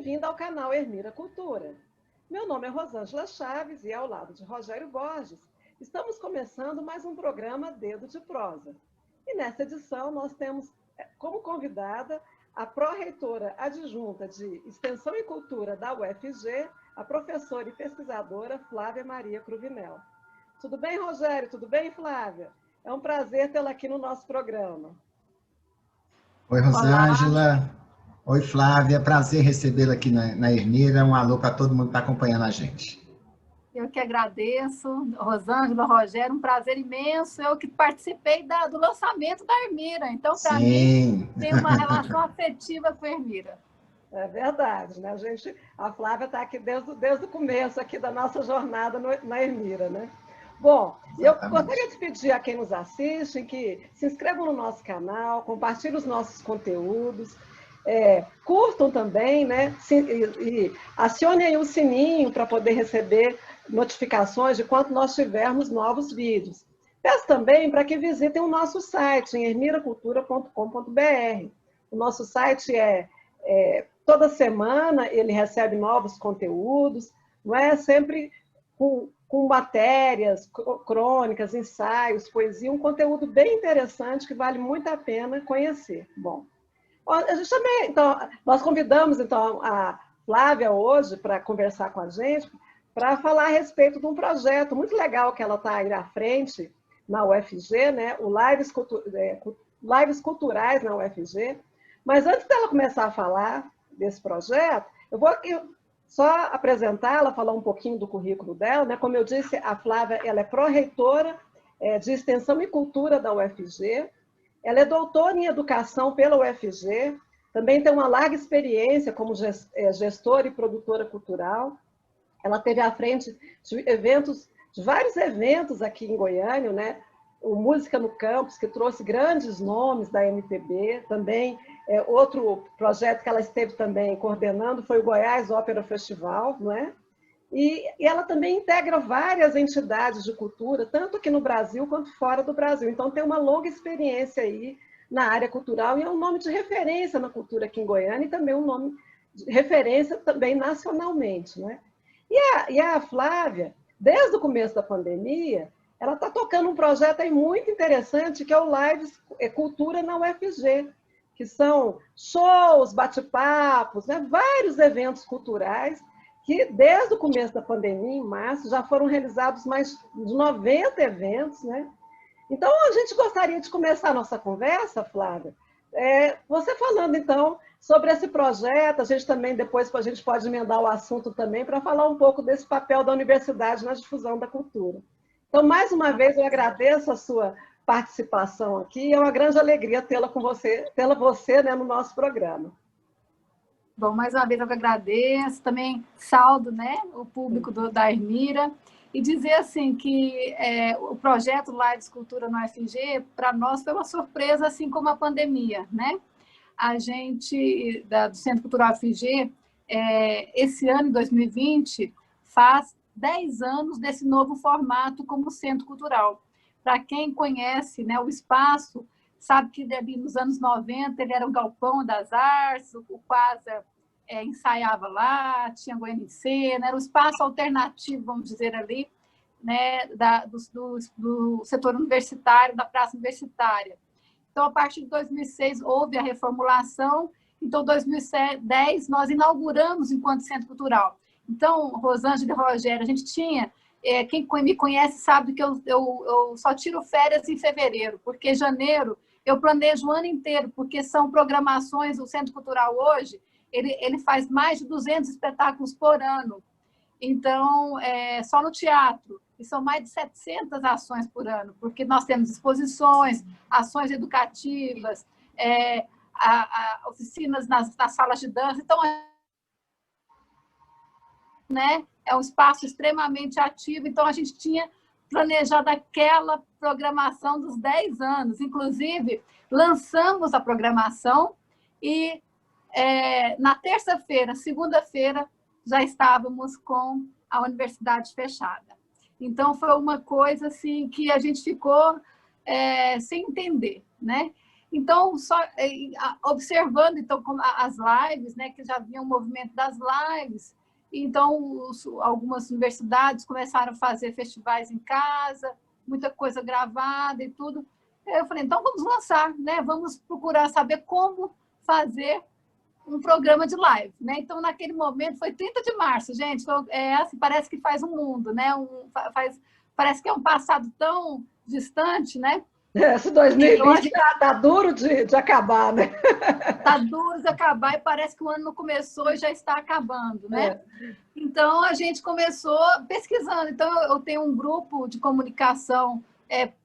bem-vinda ao canal Ermira Cultura. Meu nome é Rosângela Chaves e, ao lado de Rogério Borges, estamos começando mais um programa Dedo de Prosa. E nessa edição nós temos como convidada a pró-reitora adjunta de Extensão e Cultura da UFG, a professora e pesquisadora Flávia Maria Cruvinel. Tudo bem, Rogério? Tudo bem, Flávia? É um prazer tê-la aqui no nosso programa. Oi, Rosângela. Oi, Flávia. Prazer recebê-la aqui na Ermira. Um alô para todo mundo que está acompanhando a gente. Eu que agradeço, Rosângela, Rogério, um prazer imenso. Eu que participei do lançamento da Ermira. Então, para mim, tem uma relação afetiva com a Ermira. É verdade, né? A Flávia está aqui desde o começo aqui da nossa jornada na Ermira, né? Bom, eu gostaria de pedir a quem nos assiste que se inscrevam no nosso canal, compartilhem os nossos conteúdos, curtam também, né? E acionem aí o sininho para poder receber notificações de quando nós tivermos novos vídeos. Peço também para que visitem o nosso site, em ermiracultura.com.br. O nosso site toda semana ele recebe novos conteúdos, não é? Sempre com matérias, crônicas, ensaios, poesia, um conteúdo bem interessante que vale muito a pena conhecer. Bom, a gente também, então, nós convidamos então a Flávia hoje para conversar com a gente, para falar a respeito de um projeto muito legal que ela está aí à frente na UFG, né? O Lives Culturais na UFG. Mas antes dela começar a falar desse projeto, eu vou aqui só apresentá-la, falar um pouquinho do currículo dela, né? Como eu disse, a Flávia ela é pró-reitora de Extensão e Cultura da UFG, ela é doutora em Educação pela UFG, também tem uma larga experiência como gestora e produtora cultural. Ela esteve à frente de vários eventos aqui em Goiânia, né? O Música no Campus, que trouxe grandes nomes da MPB, também outro projeto que ela esteve também coordenando foi o Goiás Ópera Festival, não é? E ela também integra várias entidades de cultura, tanto aqui no Brasil quanto fora do Brasil. Então, tem uma longa experiência aí na área cultural e é um nome de referência na cultura aqui em Goiânia e também um nome de referência também nacionalmente, né? E a Flávia, desde o começo da pandemia, ela está tocando um projeto aí muito interessante, que é o Lives Cultura na UFG, que são shows, bate-papos, né? Vários eventos culturais, que desde o começo da pandemia, em março, já foram realizados mais de 90 eventos, né? Então, a gente gostaria de começar a nossa conversa, Flávia, você falando, então, sobre esse projeto. A gente também, depois, a gente pode emendar o assunto também para falar um pouco desse papel da universidade na difusão da cultura. Então, mais uma vez, eu agradeço a sua participação aqui. É uma grande alegria tê-la você, né, no nosso programa. Bom, mais uma vez eu que agradeço. Também saúdo, né, o público da Ermira. E dizer assim que o projeto Lives Cultura no UFG, para nós, foi uma surpresa, assim como a pandemia, né? A gente, do Centro Cultural UFG, esse ano, em 2020, faz 10 anos desse novo formato como centro cultural. Para quem conhece, né, o espaço, sabe que ali nos anos 90 ele era o Galpão das Artes, o Quasa ensaiava lá, tinha Goiânia em Cena, era um espaço alternativo, vamos dizer ali, né, do setor universitário, da praça universitária. Então, a partir de 2006, houve a reformulação. Então, em 2010, nós inauguramos enquanto centro cultural. Então, Rosângela e Rogério, a gente tinha... quem me conhece sabe que eu só tiro férias em fevereiro, porque janeiro eu planejo o ano inteiro, porque são programações, o Centro Cultural hoje, ele faz mais de 200 espetáculos por ano. Então, só no teatro, e são mais de 700 ações por ano, porque nós temos exposições, ações educativas, oficinas nas salas de dança. Então, né, é um espaço extremamente ativo. Então, a gente tinha planejado aquela programação dos 10 anos. Inclusive, lançamos a programação e, na terça-feira, segunda-feira, já estávamos com a universidade fechada. Então, foi uma coisa assim, que a gente ficou sem entender, né? Então, só observando então, como as lives, né, que já havia um movimento das lives, então algumas universidades começaram a fazer festivais em casa, muita coisa gravada e tudo. Eu falei, então vamos lançar, né? Vamos procurar saber como fazer um programa de live, né? Então, naquele momento, foi 30 de março, gente, assim, parece que faz um mundo, né? Parece que é um passado tão distante, né? Esse 2020 tá duro de acabar, né? Tá duro de acabar e parece que o ano não começou e já está acabando, né? Então, a gente começou pesquisando. Então, eu tenho um grupo de comunicação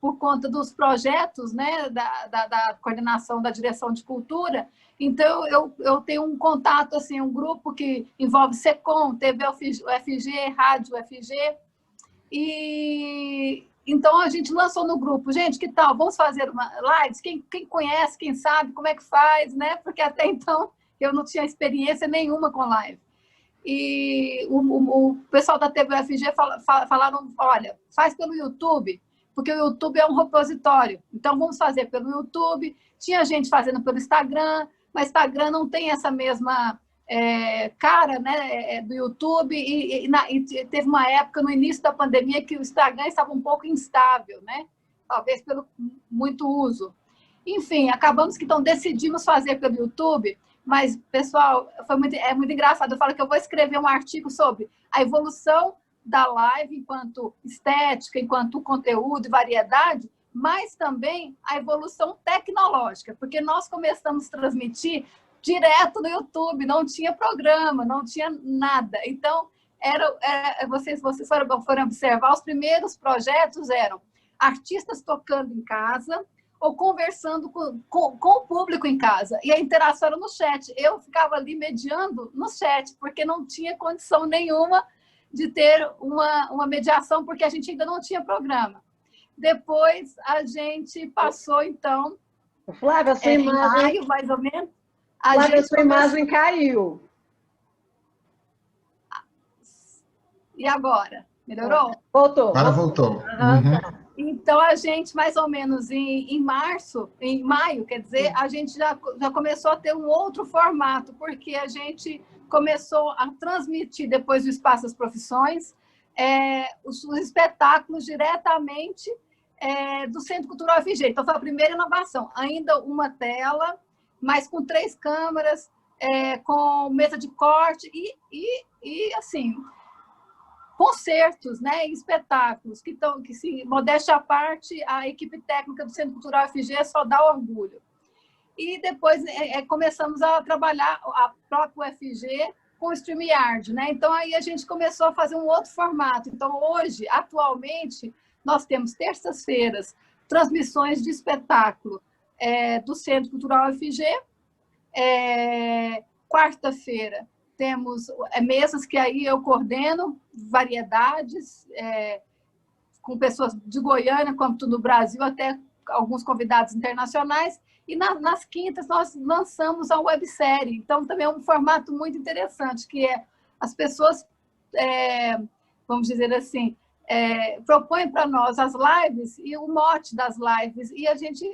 por conta dos projetos, né? Da coordenação da direção de cultura. Então, eu tenho um contato, assim, um grupo que envolve SECOM, TV UFG, Rádio UFG. E então a gente lançou no grupo, gente, que tal? Vamos fazer uma lives? Quem conhece, quem sabe como é que faz, né? Porque até então eu não tinha experiência nenhuma com live. E o pessoal da TV UFG falaram, olha, faz pelo YouTube, porque o YouTube é um repositório. Então vamos fazer pelo YouTube. Tinha gente fazendo pelo Instagram, mas Instagram não tem essa mesma cara, né, do YouTube, e teve uma época no início da pandemia que o Instagram estava um pouco instável, né? Talvez pelo muito uso. Enfim, acabamos que então decidimos fazer pelo YouTube, mas, pessoal, é muito engraçado. Eu falo que eu vou escrever um artigo sobre a evolução da live enquanto estética, enquanto conteúdo e variedade, mas também a evolução tecnológica, porque nós começamos a transmitir direto no YouTube, não tinha programa, não tinha nada. Então, vocês foram observar, os primeiros projetos eram artistas tocando em casa ou conversando com o público em casa. E a interação era no chat. Eu ficava ali mediando no chat, porque não tinha condição nenhuma de ter uma mediação, porque a gente ainda não tinha programa. Depois, a gente passou, então... Flávia, sua imagem... Em maio, mais ou menos. Flávia, sua imagem caiu. E agora? Melhorou? Voltou. Agora voltou. Uhum. Então, a gente, mais ou menos em maio, quer dizer, a gente já começou a ter um outro formato, porque a gente começou a transmitir, depois do Espaço das Profissões, os espetáculos diretamente do Centro Cultural UFG. Então, foi a primeira inovação. Ainda uma tela, mas com 3 câmeras, com mesa de corte e assim, concertos, né, espetáculos, que se modéstia à parte, a equipe técnica do Centro Cultural UFG só dá orgulho. E depois começamos a trabalhar a própria UFG com o StreamYard, né? Então, aí a gente começou a fazer um outro formato. Então, hoje, atualmente, nós temos terças-feiras transmissões de espetáculo do Centro Cultural UFG. Quarta-feira temos mesas que aí eu coordeno, variedades, com pessoas de Goiânia, quanto do Brasil, até alguns convidados internacionais. E nas quintas nós lançamos a websérie. Então, também é um formato muito interessante, que as pessoas, vamos dizer assim, propõem para nós as lives e o mote das lives, e a gente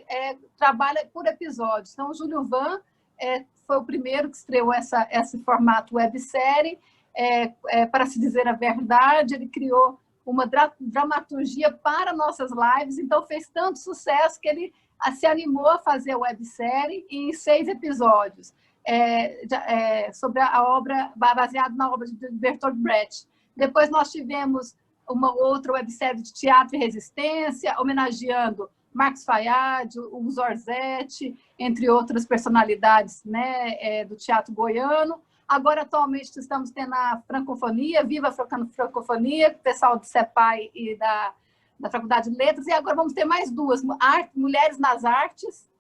trabalha por episódios. Então, o Júlio Van foi o primeiro que estreou esse formato websérie. Para se dizer a verdade, ele criou uma dramaturgia para nossas lives, então fez tanto sucesso que ele se animou a fazer a websérie em 6 episódios, sobre a obra, baseado na obra de Bertolt Brecht. Depois nós tivemos uma outra websérie de teatro e resistência, homenageando Marcos Fayad, o Zorzetti, entre outras personalidades, né, do teatro goiano. Agora, atualmente, estamos tendo a Francofonia, Viva a Francofonia, o pessoal do CEPAI e da Faculdade de Letras. E agora vamos ter mais 2, Mulheres nas Artes,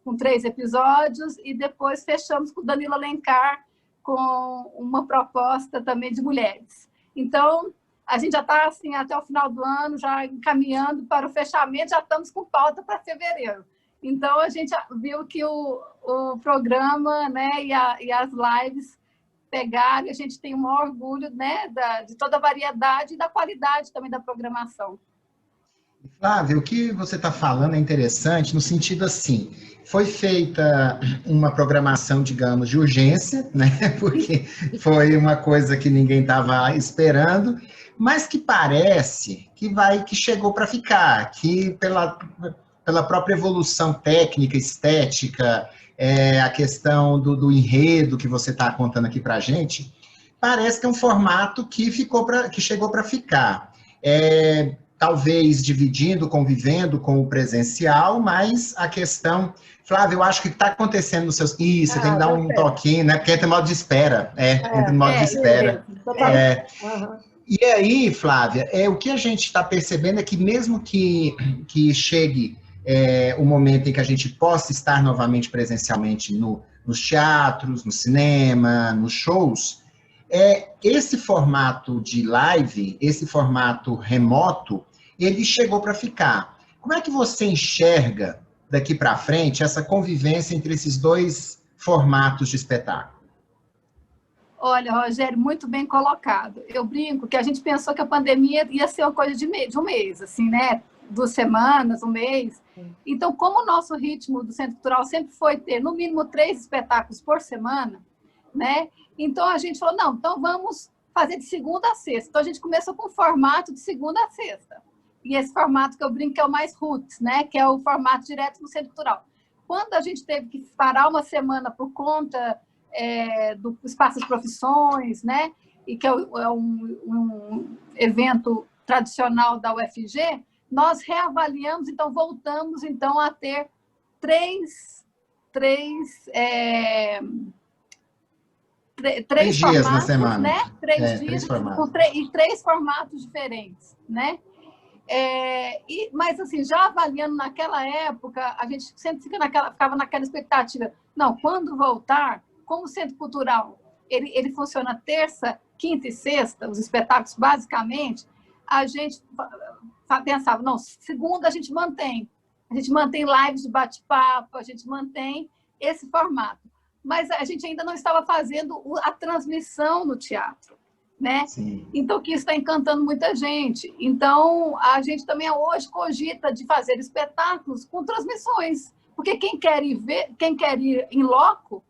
com 3 episódios. E depois fechamos com Danilo Alencar, com uma proposta também de mulheres. Então, a gente já está, assim, até o final do ano, já encaminhando para o fechamento, já estamos com pauta para fevereiro. Então, a gente viu que o programa, né, e as lives pegaram, e a gente tem um orgulho, né, de toda a variedade e da qualidade também da programação. Flávio, o que você está falando é interessante no sentido assim, foi feita uma programação, digamos, de urgência, né? Porque foi uma coisa que ninguém estava esperando, mas que parece que chegou para ficar, que pela própria evolução técnica, estética, a questão do enredo que você está contando aqui para a gente, parece que é um formato que chegou para ficar. Talvez dividindo, convivendo com o presencial, mas a questão, Flávio, eu acho que está acontecendo nos seus. Isso, você tem que dar um toquinho, né? Porque entra em modo de espera. Entra em modo de espera. E aí, Flávia, o que a gente está percebendo é que mesmo que chegue o momento em que a gente possa estar novamente presencialmente nos teatros, no cinema, nos shows, esse formato de live, esse formato remoto, ele chegou para ficar. Como é que você enxerga daqui para frente essa convivência entre esses dois formatos de espetáculo? Olha, Rogério, muito bem colocado. Eu brinco que a gente pensou que a pandemia ia ser uma coisa de um mês, assim, né? 2 semanas, um mês. Então, como o nosso ritmo do Centro Cultural sempre foi ter, no mínimo, 3 espetáculos por semana, né? Então, a gente falou, não, então vamos fazer de segunda a sexta. Então, a gente começou com o formato de segunda a sexta. E esse formato que eu brinco que é o mais roots, né? Que é o formato direto no Centro Cultural. Quando a gente teve que parar uma semana por conta do Espaço das Profissões, né? E que é um evento tradicional da UFG, nós reavaliamos, então voltamos então a ter três dias formatos, na semana, né? 3 dias e 3 formatos diferentes, né? Mas, assim, já avaliando naquela época, a gente sempre ficava naquela expectativa. Não, quando voltar, como o Centro Cultural, ele funciona terça, quinta e sexta, os espetáculos, basicamente, a gente pensava, não, segunda a gente mantém lives de bate-papo, a gente mantém esse formato. Mas a gente ainda não estava fazendo a transmissão no teatro, né? Sim. Então, que isso está encantando muita gente. Então, a gente também hoje cogita de fazer espetáculos com transmissões, porque quem quer ir em loco,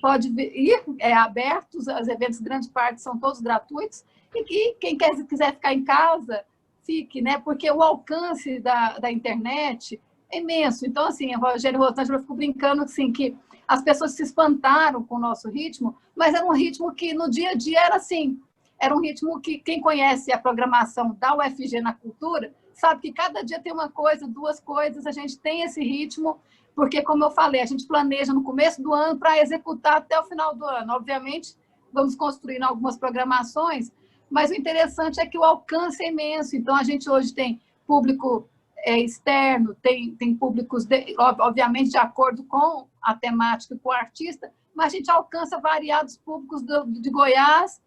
pode ir, aberto, os eventos, grande parte são todos gratuitos, e quem quiser ficar em casa, fique, né? Porque o alcance da internet é imenso. Então, assim, a Rogério e Rosângela ficou brincando assim, que as pessoas se espantaram com o nosso ritmo, mas era um ritmo que no dia a dia era assim, era um ritmo que quem conhece a programação da UFG na cultura, sabe que cada dia tem uma coisa, 2 coisas, a gente tem esse ritmo, porque, como eu falei, a gente planeja no começo do ano para executar até o final do ano. Obviamente, vamos construindo algumas programações, mas o interessante é que o alcance é imenso. Então, a gente hoje tem público externo, tem públicos, obviamente, de acordo com a temática e com o artista, mas a gente alcança variados públicos de Goiás,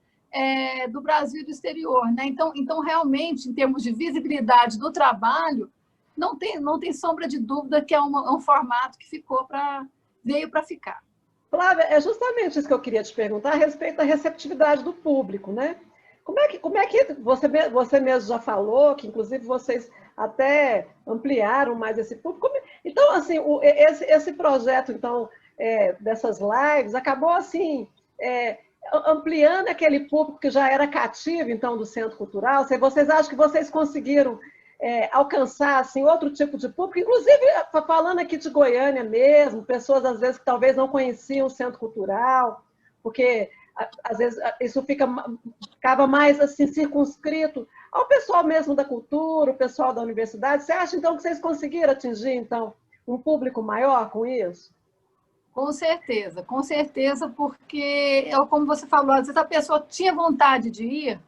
do Brasil e do exterior, né? Então, realmente, em termos de visibilidade do trabalho, não tem sombra de dúvida que é um formato que veio para ficar. Flávia, é justamente isso que eu queria te perguntar a respeito da receptividade do público, né? Como é que você mesmo já falou, que inclusive vocês até ampliaram mais esse público. Então, assim, esse projeto, então, dessas lives, acabou, assim, ampliando aquele público que já era cativo, então, do Centro Cultural. Vocês acham que vocês conseguiram alcançar, assim, outro tipo de público? Inclusive, falando aqui de Goiânia mesmo, pessoas, às vezes, que talvez não conheciam o Centro Cultural, porque, às vezes, isso ficava mais, assim, circunscrito ao pessoal mesmo da cultura, o pessoal da universidade. Você acha, então, que vocês conseguiram atingir, então, um público maior com isso? Com certeza, porque, como você falou, às vezes a pessoa tinha vontade de ir,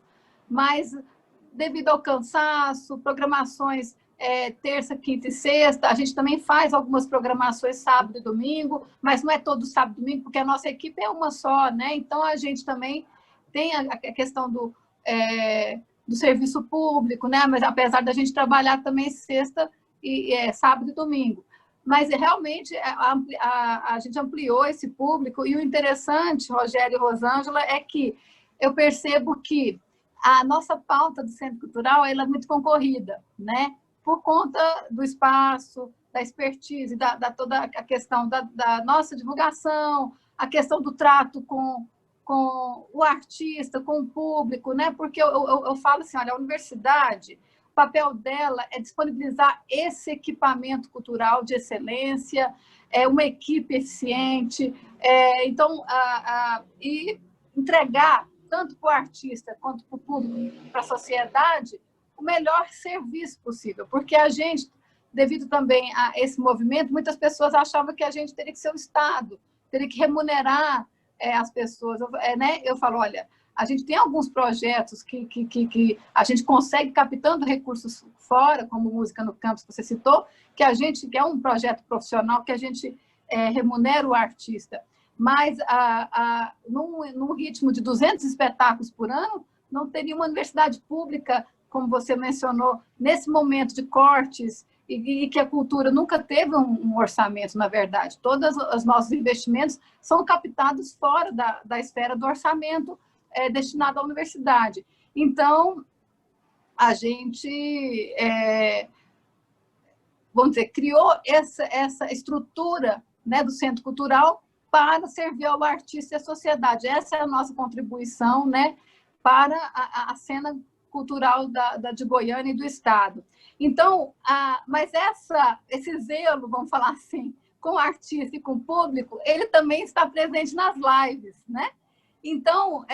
mas devido ao cansaço, programações terça, quinta e sexta, a gente também faz algumas programações sábado e domingo, mas não é todo sábado e domingo, porque a nossa equipe é uma só, né? Então, a gente também tem a questão do serviço público, né? Mas apesar da gente trabalhar também sexta e sábado e domingo. Mas realmente a gente ampliou esse público, e o interessante, Rogério e Rosângela, é que eu percebo que a nossa pauta do Centro Cultural ela é muito concorrida, né? Por conta do espaço, da expertise, da toda a questão da nossa divulgação, a questão do trato com o artista, com o público, né? Porque eu falo assim, olha, a universidade, o papel dela é disponibilizar esse equipamento cultural de excelência, uma equipe eficiente, então, e entregar, tanto para o artista quanto para o público, para a sociedade, o melhor serviço possível. Porque a gente, devido também a esse movimento, muitas pessoas achavam que a gente teria que ser o Estado, teria que remunerar as pessoas. Né? Eu falo, olha, a gente tem alguns projetos que a gente consegue captando recursos fora, como Música no Campus, que você citou, que é um projeto profissional que a gente remunera o artista. Mas num ritmo de 200 espetáculos por ano, não teria uma universidade pública, como você mencionou, nesse momento de cortes, e que a cultura nunca teve um orçamento, na verdade. Todos os nossos investimentos são captados fora da esfera do orçamento destinado à universidade. Então, a gente, vamos dizer, criou essa estrutura, né, do Centro Cultural para servir ao artista e à sociedade. Essa é a nossa contribuição, né, para a cena cultural de Goiânia e do Estado. Então, mas esse zelo, vamos falar assim, com o artista e com o público, ele também está presente nas lives, né? Então,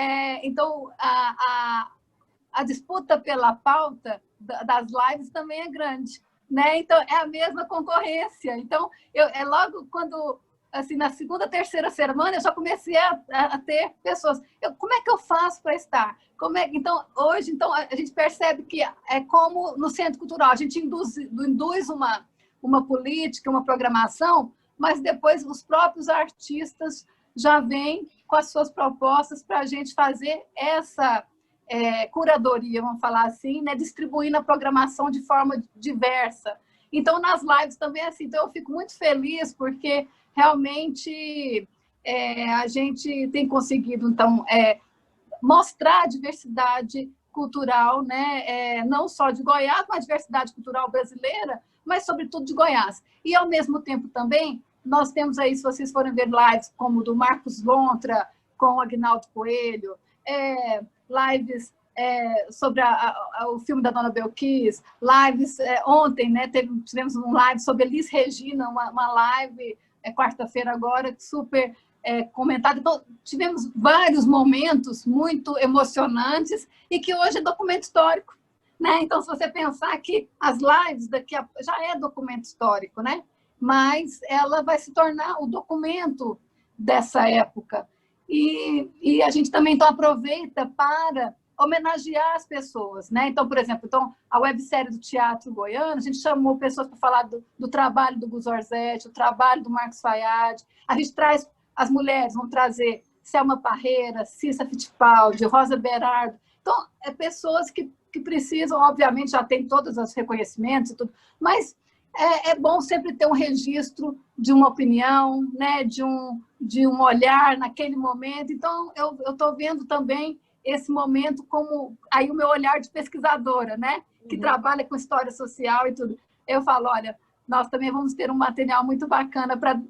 a disputa pela pauta das lives também é grande, né? Então, é a mesma concorrência. Então, logo quando, assim, na segunda, terceira semana, eu já comecei a ter pessoas. Como é que eu faço para estar? Então, hoje, a gente percebe que é como no Centro Cultural, a gente induz uma política, uma programação, mas depois os próprios artistas já vêm com as suas propostas para a gente fazer essa curadoria, vamos falar assim, né? Distribuindo a programação de forma diversa. Então, nas lives também é assim. Então, eu fico muito feliz porque realmente a gente tem conseguido, então, mostrar a diversidade cultural, né? Não só de Goiás, mas a diversidade cultural brasileira, mas, sobretudo, de Goiás. E, ao mesmo tempo, também, nós temos aí, se vocês forem ver lives como do Marcos Lontra, com o Aguinaldo Coelho, lives sobre o filme da Dona Belkis, lives, ontem, né, tivemos um live sobre Elis Regina, uma live, quarta-feira agora, super comentada. Então, tivemos vários momentos muito emocionantes e que hoje é documento histórico, né? Então, se você pensar que as lives já é documento histórico, né? Mas ela vai se tornar o documento dessa época. E a gente também então aproveita para homenagear as pessoas, né? Então, por exemplo, a websérie do Teatro Goiano, a gente chamou pessoas para falar do trabalho do Gus Orzetti, o trabalho do Marcos Fayad. A gente traz as mulheres, vão trazer Selma Parreira, Cissa Fittipaldi, Rosa Berardo. Então, pessoas que precisam, obviamente, já tem todos os reconhecimentos e tudo, mas é bom sempre ter um registro de uma opinião, né? de um olhar naquele momento. Então, eu estou vendo também esse momento como aí o meu olhar de pesquisadora, né? Que trabalha com história social e tudo. Eu falo, olha, nós também vamos ter um material muito bacana para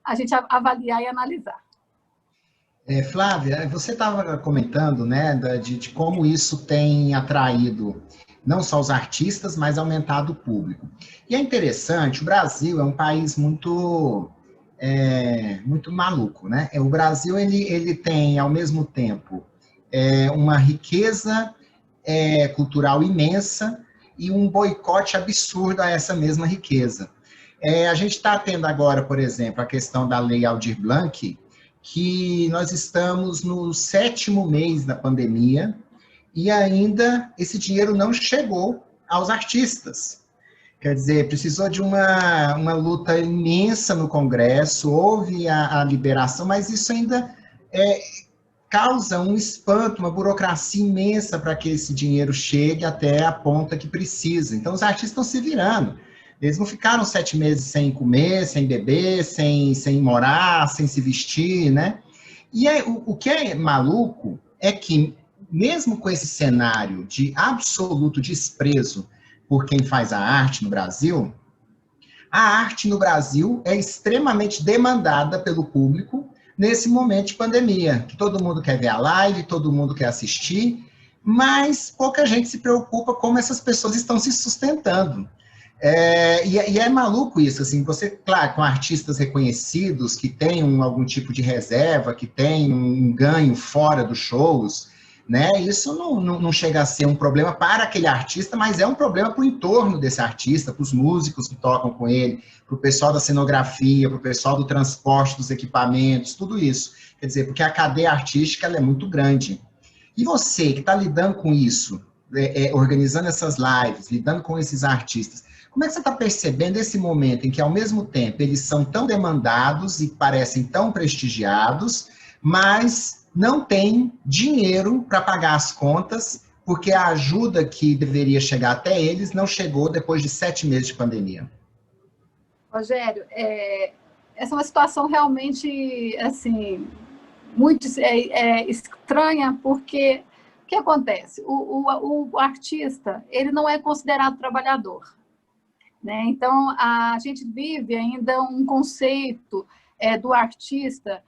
a gente avaliar e analisar. Flávia, você estava comentando, né, de como isso tem atraído não só os artistas, mas aumentado o público. E é interessante, o Brasil é um país muito maluco, né? O Brasil, ele tem, ao mesmo tempo, uma riqueza cultural imensa e um boicote absurdo a essa mesma riqueza. A gente está tendo agora, por exemplo, a questão da Lei Aldir Blanc, que nós estamos no 7º mês da pandemia e ainda esse dinheiro não chegou aos artistas. Quer dizer, precisou de uma luta imensa no Congresso, houve a liberação, mas isso ainda causa um espanto, uma burocracia imensa para que esse dinheiro chegue até a ponta que precisa. Então, os artistas estão se virando. Eles não ficaram 7 meses sem comer, sem beber, sem morar, sem se vestir, né? E o que é maluco é que mesmo com esse cenário de absoluto desprezo por quem faz a arte no Brasil, a arte no Brasil é extremamente demandada pelo público nesse momento de pandemia, que todo mundo quer ver a live, todo mundo quer assistir, mas pouca gente se preocupa como essas pessoas estão se sustentando. E é maluco isso, assim, você, claro, com artistas reconhecidos, que têm algum tipo de reserva, que têm um ganho fora dos shows, né? Isso não chega a ser um problema para aquele artista, mas é um problema para o entorno desse artista, para os músicos que tocam com ele, para o pessoal da cenografia, para o pessoal do transporte dos equipamentos, tudo isso. Quer dizer, porque a cadeia artística ela é muito grande. E você que está lidando com isso, organizando essas lives, lidando com esses artistas, como é que você está percebendo esse momento em que, ao mesmo tempo, eles são tão demandados e parecem tão prestigiados, mas não têm dinheiro para pagar as contas, porque a ajuda que deveria chegar até eles não chegou depois de 7 meses de pandemia? Rogério, essa é uma situação realmente, assim, muito estranha, porque o que acontece? O artista, ele não é considerado trabalhador, né? Então, a gente vive ainda um conceito do artista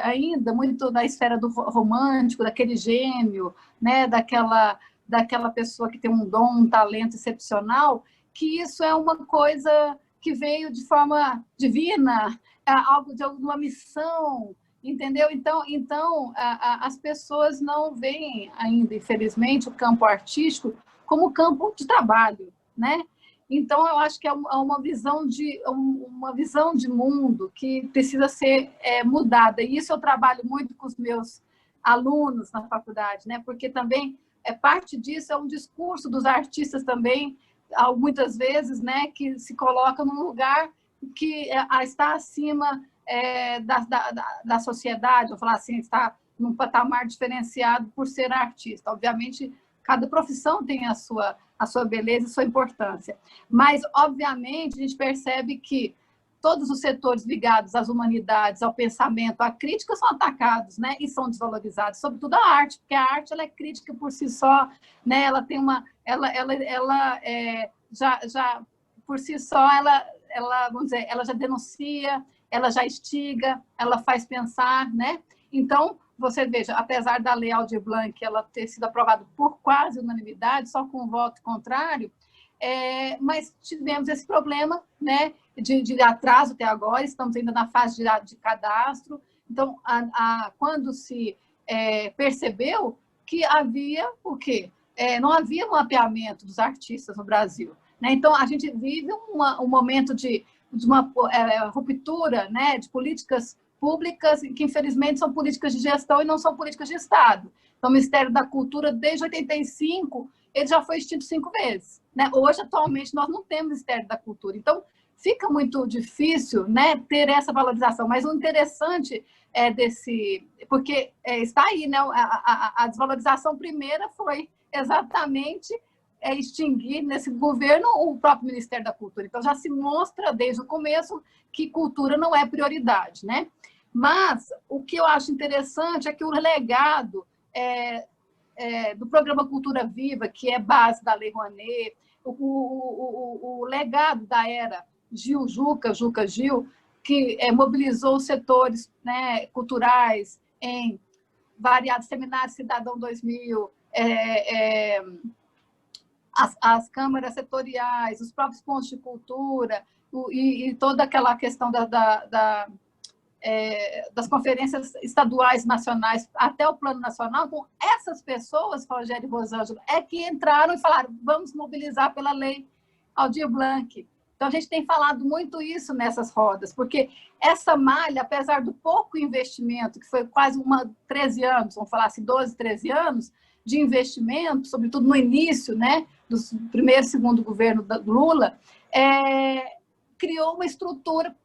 ainda muito da esfera do romântico, daquele gênio, né? daquela pessoa que tem um dom, um talento excepcional, que isso é uma coisa que veio de forma divina, algo de alguma missão, entendeu? Então as pessoas não veem ainda, infelizmente, o campo artístico como campo de trabalho, né? Então, eu acho que é uma visão de mundo que precisa ser mudada. E isso eu trabalho muito com os meus alunos na faculdade, né? Porque também parte disso é um discurso dos artistas também, muitas vezes, né, que se coloca num lugar que está acima da sociedade, vou falar assim, está num patamar diferenciado por ser artista. Obviamente, cada profissão tem a sua beleza e sua importância. Mas, obviamente, a gente percebe que todos os setores ligados às humanidades, ao pensamento, à crítica, são atacados, né? E são desvalorizados, sobretudo a arte, porque a arte ela é crítica por si só, né? Ela tem já por si só, vamos dizer, ela já denuncia, ela já instiga, ela faz pensar, né? Então, você veja, apesar da Lei Aldir Blanc ela ter sido aprovada por quase unanimidade, só com um voto contrário, mas tivemos esse problema, né, de atraso até agora, estamos ainda na fase de cadastro. Então, quando se percebeu que havia o quê? Não havia um mapeamento dos artistas no Brasil, né? Então, a gente vive um momento de uma ruptura, né, de políticas públicas, que infelizmente são políticas de gestão e não são políticas de Estado. Então, o Ministério da Cultura, desde 85, ele já foi extinto 5 vezes. Né? Hoje, atualmente, nós não temos Ministério da Cultura. Então, fica muito difícil, né, ter essa valorização. Mas o interessante porque está aí, né, a desvalorização primeira foi exatamente extinguir nesse governo o próprio Ministério da Cultura. Então, já se mostra desde o começo que cultura não é prioridade, né? Mas o que eu acho interessante é que o legado do Programa Cultura Viva, que é base da Lei Rouanet, o legado da era Juca Gil, que mobilizou os setores, né, culturais em variados seminários Cidadão 2000, as câmaras setoriais, os próprios pontos de cultura, e toda aquela questão das conferências estaduais, nacionais, até o plano nacional. Então, essas pessoas, Rogério e Rosângela, que entraram e falaram, vamos mobilizar pela Lei Aldir Blanc. Então, a gente tem falado muito isso nessas rodas, porque essa malha, apesar do pouco investimento, que foi quase 13 anos, vamos falar assim, 12, 13 anos, de investimento, sobretudo no início, né, do primeiro e segundo governo do Lula, criou uma estrutura.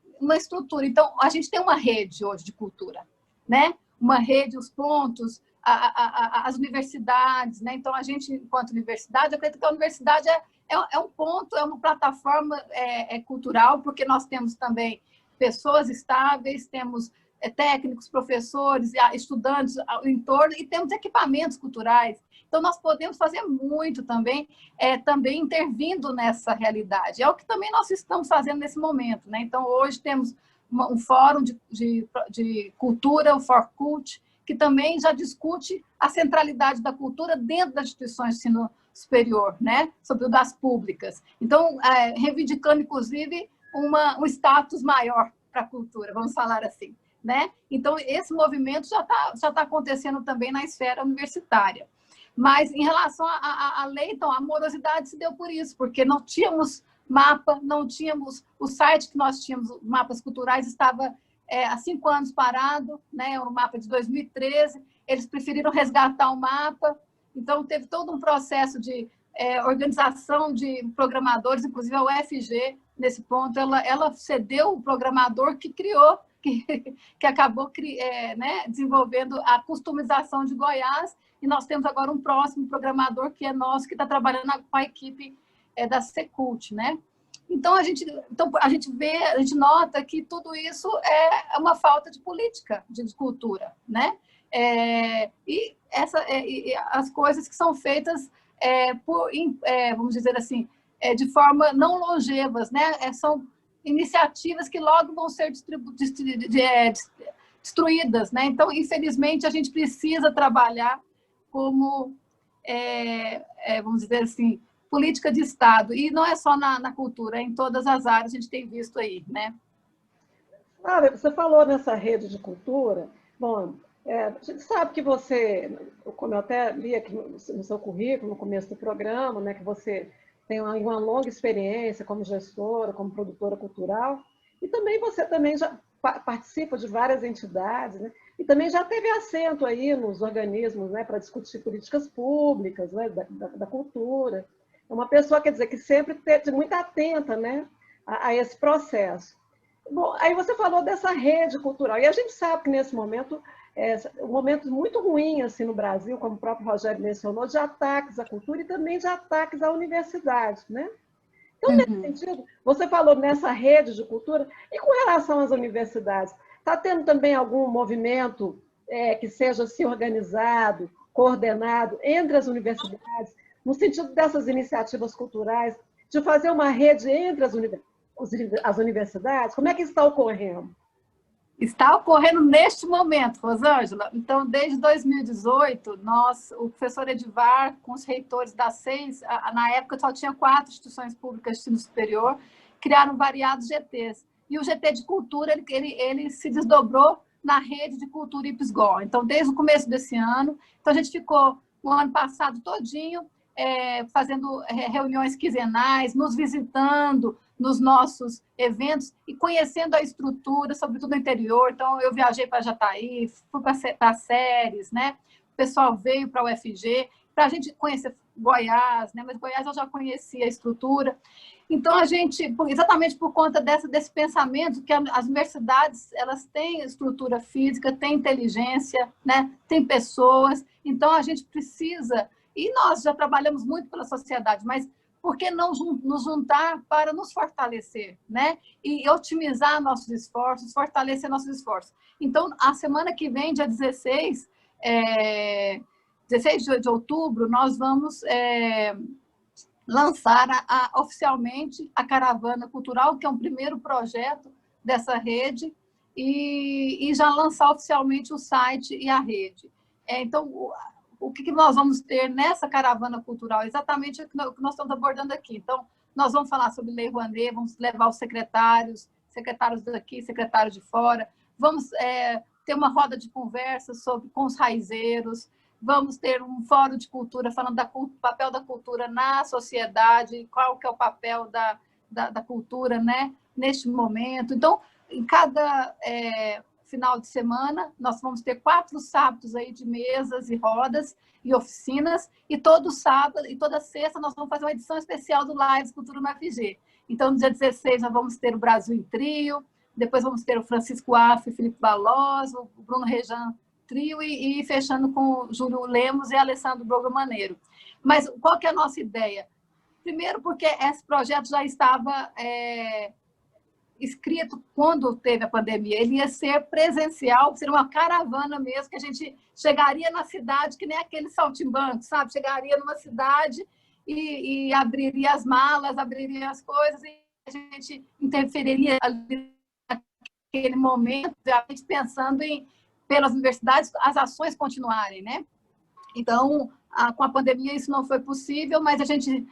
Então, a gente tem uma rede hoje de cultura, né? Uma rede, os pontos, as universidades, né? Então, a gente, enquanto universidade, eu acredito que a universidade é um ponto, é uma plataforma cultural, porque nós temos também pessoas estáveis, temos técnicos, professores, estudantes, o entorno, e temos equipamentos culturais. Então, nós podemos fazer muito também, também intervindo nessa realidade. É o que também nós estamos fazendo nesse momento, né? Então, hoje temos um fórum de cultura, o ForCult, que também já discute a centralidade da cultura dentro das instituições de ensino superior, né? Sobretudo das públicas. Então, reivindicando, inclusive, um status maior para a cultura, vamos falar assim, né? Então, esse movimento já tá acontecendo também na esfera universitária. Mas, em relação à lei, então, a morosidade se deu por isso, porque não tínhamos mapa, não tínhamos... O site que nós tínhamos, mapas culturais, estava há 5 anos parado, né? O mapa de 2013, eles preferiram resgatar o mapa, então teve todo um processo de organização de programadores, inclusive a UFG, nesse ponto, ela cedeu o programador que criou, que acabou né, desenvolvendo a customização de Goiás, e nós temos agora um próximo programador que é nosso, que está trabalhando com a equipe da Secult, né? Então, a gente nota que tudo isso é uma falta de política de cultura, né? E as coisas que são feitas vamos dizer assim, de forma não longevas, né? São iniciativas que logo vão ser destruídas, né? Então, infelizmente, a gente precisa trabalhar como, vamos dizer assim, política de Estado, e não é só na cultura, é em todas as áreas, a gente tem visto aí, né? Você falou nessa rede de cultura, bom, a gente sabe que você, como eu até li aqui no seu currículo, no começo do programa, né, que você tem uma longa experiência como gestora, como produtora cultural, e também você também já participa de várias entidades, né, e também já teve assento aí nos organismos, né, para discutir políticas públicas, né, da cultura. É uma pessoa, quer dizer, que sempre esteve muito atenta, né, a esse processo. Bom, aí você falou dessa rede cultural, e a gente sabe que nesse momento, um momento muito ruim assim, no Brasil, como o próprio Rogério mencionou, de ataques à cultura e também de ataques à universidade, né? Então, nesse sentido, você falou nessa rede de cultura, e com relação às universidades, está tendo também algum movimento que seja assim, organizado, coordenado entre as universidades, no sentido dessas iniciativas culturais, de fazer uma rede entre as universidades? Como é que isso está ocorrendo? Está ocorrendo neste momento, Rosângela. Então, desde 2018, o professor Edivar, com os reitores das 6, na época só tinha 4 instituições públicas de ensino superior, criaram variados GTs. E o GT de Cultura, ele se desdobrou na rede de cultura IPSGOL. Então, desde o começo desse ano, então a gente ficou o ano passado todinho fazendo reuniões quinzenais, nos visitando nos nossos eventos e conhecendo a estrutura, sobretudo no interior. Então, eu viajei para Jataí, fui para Séries, né? O pessoal veio para a UFG, para a gente conhecer Goiás, né? Mas Goiás eu já conhecia a estrutura. Então, a gente, exatamente por conta desse pensamento que as universidades, elas têm estrutura física, têm inteligência, né? Tem pessoas, então a gente precisa, e nós já trabalhamos muito pela sociedade, mas por que não nos juntar para nos fortalecer, né? E otimizar nossos esforços, fortalecer nossos esforços. Então, a semana que vem, dia 16 de outubro, nós vamos lançar oficialmente a Caravana Cultural, que é um primeiro projeto dessa rede, e já lançar oficialmente o site e a rede. Então, o que nós vamos ter nessa caravana cultural? Exatamente o que nós estamos abordando aqui. Então, nós vamos falar sobre Lei Rouanet, vamos levar os secretários daqui, secretários de fora, vamos ter uma roda de conversa com os raizeiros, vamos ter um fórum de cultura falando do papel da cultura na sociedade, qual que é o papel da cultura, né, neste momento. Então, em cada final de semana, nós vamos ter 4 sábados aí de mesas e rodas e oficinas, e todo sábado e toda sexta nós vamos fazer uma edição especial do Lives Cultura no UFG. Então, no dia 16, nós vamos ter o Brasil em Trio, depois vamos ter o Francisco Affe, Felipe Balós, o Bruno Rejan Trio, e fechando com o Júlio Lemos e Alessandro Brogomaneiro. Mas qual que é a nossa ideia? Primeiro, porque esse projeto já estava escrito quando teve a pandemia, ele ia ser presencial, seria uma caravana mesmo, que a gente chegaria na cidade, que nem aquele saltimbanco, sabe? Chegaria numa cidade e abriria as malas, abriria as coisas, e a gente interferiria ali naquele momento, a gente pensando em, pelas universidades, as ações continuarem, né? Então, com a pandemia isso não foi possível, mas a gente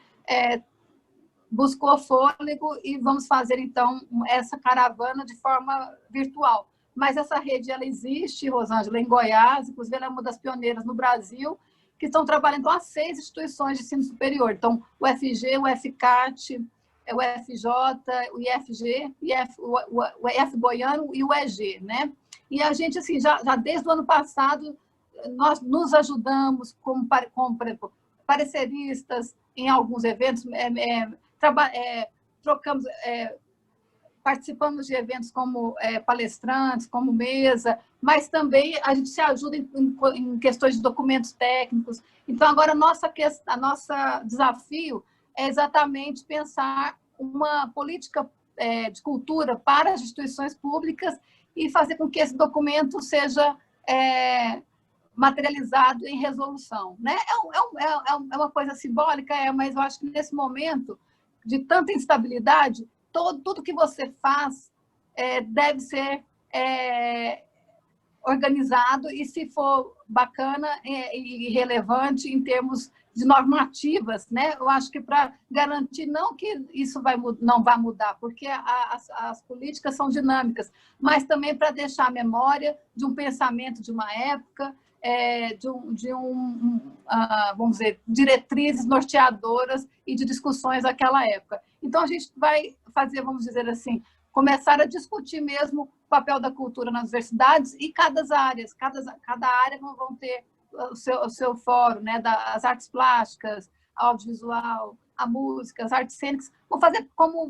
buscou fôlego e vamos fazer, então, essa caravana de forma virtual. Mas essa rede, ela existe, Rosângela, em Goiás, inclusive ela é uma das pioneiras no Brasil, que estão trabalhando a 6 instituições de ensino superior. Então, o FG, o FCAT, o FJ, o IFG, o IF Goiano e o EG, né? E a gente, assim, já desde o ano passado, nós nos ajudamos como pareceristas em alguns eventos, trocamos, participamos de eventos como palestrantes, como mesa, mas também a gente se ajuda em questões de documentos técnicos. Então, agora, nosso desafio é exatamente pensar uma política de cultura para as instituições públicas e fazer com que esse documento seja materializado em resolução, né? É uma coisa simbólica, mas eu acho que nesse momento de tanta instabilidade, tudo que você faz deve ser organizado e, se for bacana e relevante em termos de normativas, né? Eu acho que para garantir não que isso não vai mudar, porque as políticas são dinâmicas, mas também para deixar a memória de um pensamento de uma época, vamos dizer, diretrizes norteadoras e de discussões daquela época. Então, a gente vai fazer, vamos dizer assim, começar a discutir mesmo o papel da cultura nas universidades e cada área vão ter o seu fórum, né, das artes plásticas, audiovisual, a música, as artes cênicas, vão fazer como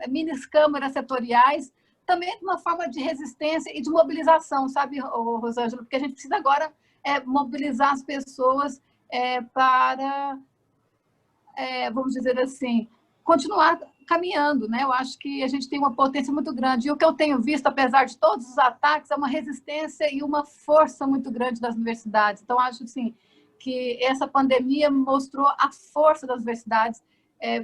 mini câmaras setoriais, também uma forma de resistência e de mobilização, sabe, Rosângela? Porque a gente precisa agora mobilizar as pessoas para, vamos dizer assim, continuar caminhando, né? Eu acho que a gente tem uma potência muito grande. E o que eu tenho visto, apesar de todos os ataques, é uma resistência e uma força muito grande das universidades. Então, acho assim, que essa pandemia mostrou a força das universidades.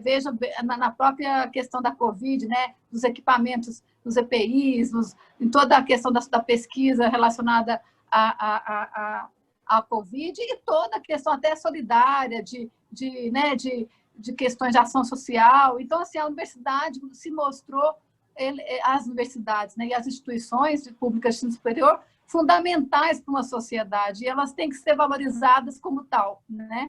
Veja na própria questão da Covid, né? Dos equipamentos, dos EPIs, em toda a questão da pesquisa relacionada à Covid e toda a questão até solidária de questões de ação social. Então, assim, a universidade se mostrou, as universidades, né, e as instituições públicas de ensino superior, fundamentais para uma sociedade, e elas têm que ser valorizadas como tal, né?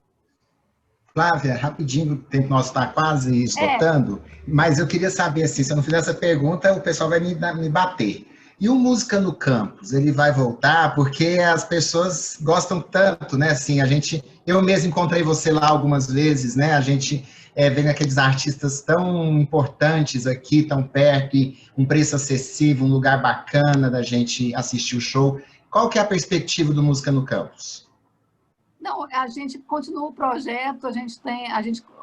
Flávia, rapidinho, o tempo nosso está quase esgotando, mas eu queria saber, assim, se eu não fizer essa pergunta, o pessoal vai me bater. E o Música no Campus, ele vai voltar porque as pessoas gostam tanto, né? Assim, eu mesmo encontrei você lá algumas vezes, né? A gente vê aqueles artistas tão importantes aqui, tão perto, e um preço acessível, um lugar bacana da gente assistir o show. Qual que é a perspectiva do Música no Campus? Não, a gente continua o projeto,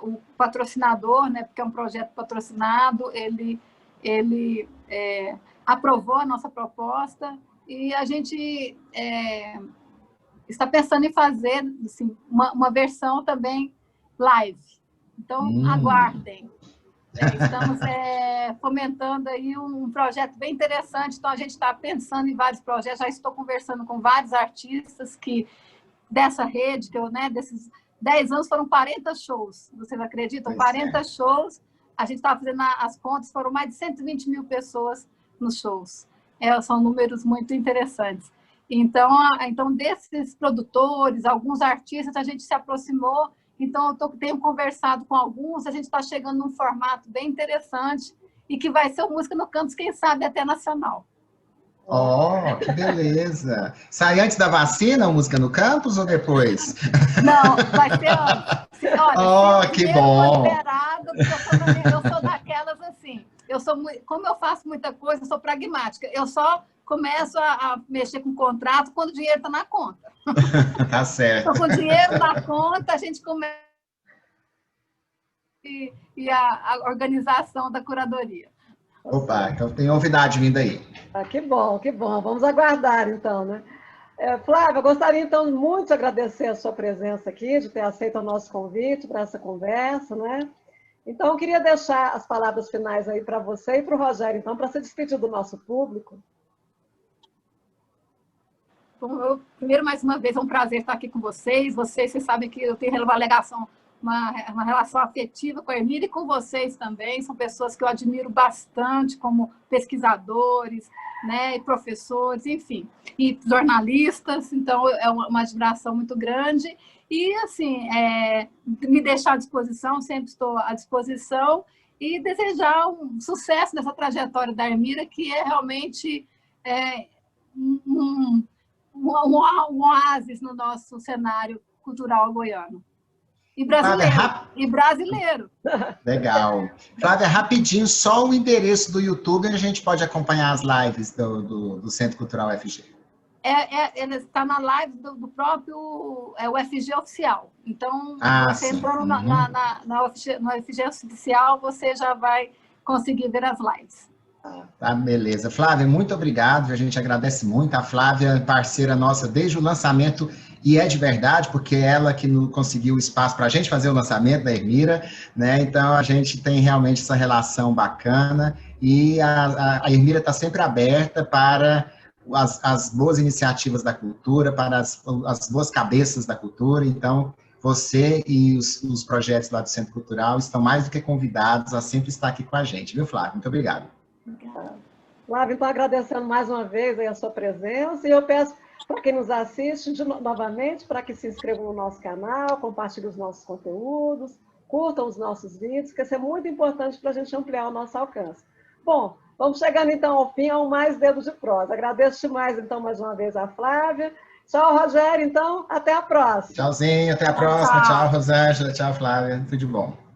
o patrocinador, né? Porque é um projeto patrocinado, ele aprovou a nossa proposta e a gente está pensando em fazer assim, uma versão também live. Então, aguardem. Estamos fomentando aí um projeto bem interessante. Então, a gente está pensando em vários projetos. Já estou conversando com vários artistas dessa rede, desses 10 anos foram 40 shows. Vocês acreditam? 40 shows. A gente estava fazendo as contas, foram mais de 120 mil pessoas nos shows. São números muito interessantes. Então, desses produtores, alguns artistas, a gente se aproximou. Então, eu tenho conversado com alguns, a gente está chegando num formato bem interessante e que vai ser o Música no Campus, quem sabe até nacional. Oh, que beleza! Sai antes da vacina o Música no Campus ou depois? Não, vai ser antes. Olha, que bom! Liberado, eu sou daquelas assim, como eu faço muita coisa, eu sou pragmática. Eu só começo a mexer com contrato quando o dinheiro está na conta. Tá certo. Então, com o dinheiro na conta, a gente começa e a organização da curadoria. Opa, então tem novidade vindo aí. Ah, que bom, que bom. Vamos aguardar, então, né? Flávia, eu gostaria, então, muito de agradecer a sua presença aqui, de ter aceito o nosso convite para essa conversa, né? Então, eu queria deixar as palavras finais aí para você e para o Rogério, então, para se despedir do nosso público. Bom, primeiro, mais uma vez, é um prazer estar aqui com vocês. Vocês sabem que eu tenho uma relação afetiva com a Hermínia e com vocês também. São pessoas que eu admiro bastante como pesquisadores, né, e professores, enfim, e jornalistas. Então, é uma admiração muito grande. E, assim, me deixar à disposição, sempre estou à disposição, e desejar um sucesso nessa trajetória da Hermínia, que é realmente um oásis no nosso cenário cultural goiano. E brasileiro. Flávia, E brasileiro. Legal. Flávia, rapidinho, só o endereço do YouTube onde a gente pode acompanhar as lives do Centro Cultural UFG. Ele está na live do próprio UFG Oficial. Então, você entrando no UFG Oficial, você já vai conseguir ver as lives. Tá, beleza. Flávia, muito obrigado, a gente agradece muito. A Flávia é parceira nossa desde o lançamento, e é de verdade, porque ela que conseguiu o espaço para a gente fazer o lançamento da Hermínia, né? Então, a gente tem realmente essa relação bacana, e a Hermínia está sempre aberta para as boas iniciativas da cultura, para as boas cabeças da cultura. Então, você e os projetos lá do Centro Cultural estão mais do que convidados a sempre estar aqui com a gente, viu, Flávia? Muito obrigado. Flávia, então, agradecendo mais uma vez aí a sua presença, e eu peço para quem nos assiste, novamente, para que se inscrevam no nosso canal, compartilhem os nossos conteúdos, curtam os nossos vídeos, que isso é muito importante para a gente ampliar o nosso alcance. Bom, vamos chegando então ao fim, ao Mais Dedos de Prosa. Agradeço demais, então, mais uma vez a Flávia. Tchau, Rogério, então, até a próxima. Tchauzinho, até a próxima. Tchau, Rosângela. Tchau, Flávia. Tudo de bom.